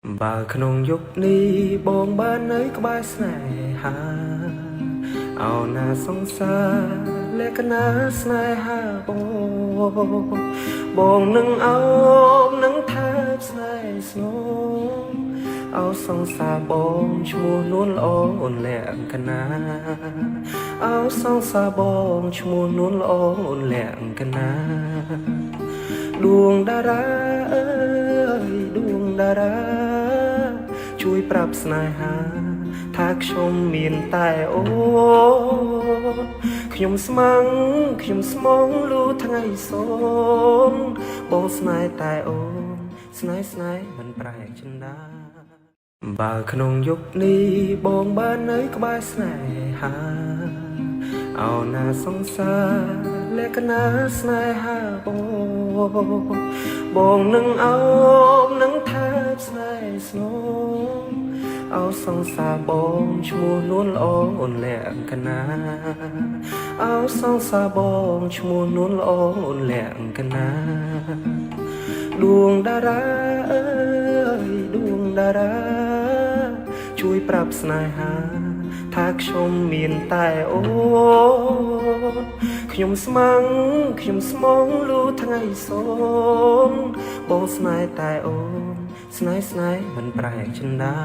បើក្នុងយុគនេះបងបាននៅក្បែរស្នេហាអោណាសង្សារលក្ខណៈស្នេហាបងនឹងអោបនឹងថែបស្នេហ៍ស្នូអោសង្សារបងឈ្មោះនួនល្អអូនលក្ខណៈអោសង្សារបងឈ្មោះនួនល្អអូនលក្ខណៈដួងតារាអើយដួងតារាជួយប្រាប់ស្នេហាថាខ្ញុំមានតែអូនខ្ញុំស្មងលូថ្ងៃសូនបងស្នេហ៍តែអូនស្នេហ៍មិនប្រែកចិន្តាបើក្នុងយុគនេះបងបាននៅក្បែរស្នេហាអោណាសង្សារលក្ខណៈស្នេហាបងនឹងអោបនឹងថែបស្នេហ៍ស្នូអោសង្សារបងឈ្មោះនួនល្អអូនលក្ខណៈអោសង្សារបងឈ្មោះនួនល្អអូនលក្ខណៈដួងតារាអើយដួងតារាជួយប្រាប់ស្នេហាថាខ្ញុំមានតែអូនខ្ញុំស្មងលូថ្ងៃសូនបងស្នេហ៍តែអូនស្នេហ៍មិនប្រែកចិន្តា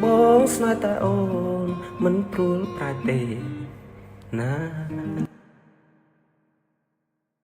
បងស្នេហ៍តែអូនមិនព្រួលប្រែទេណា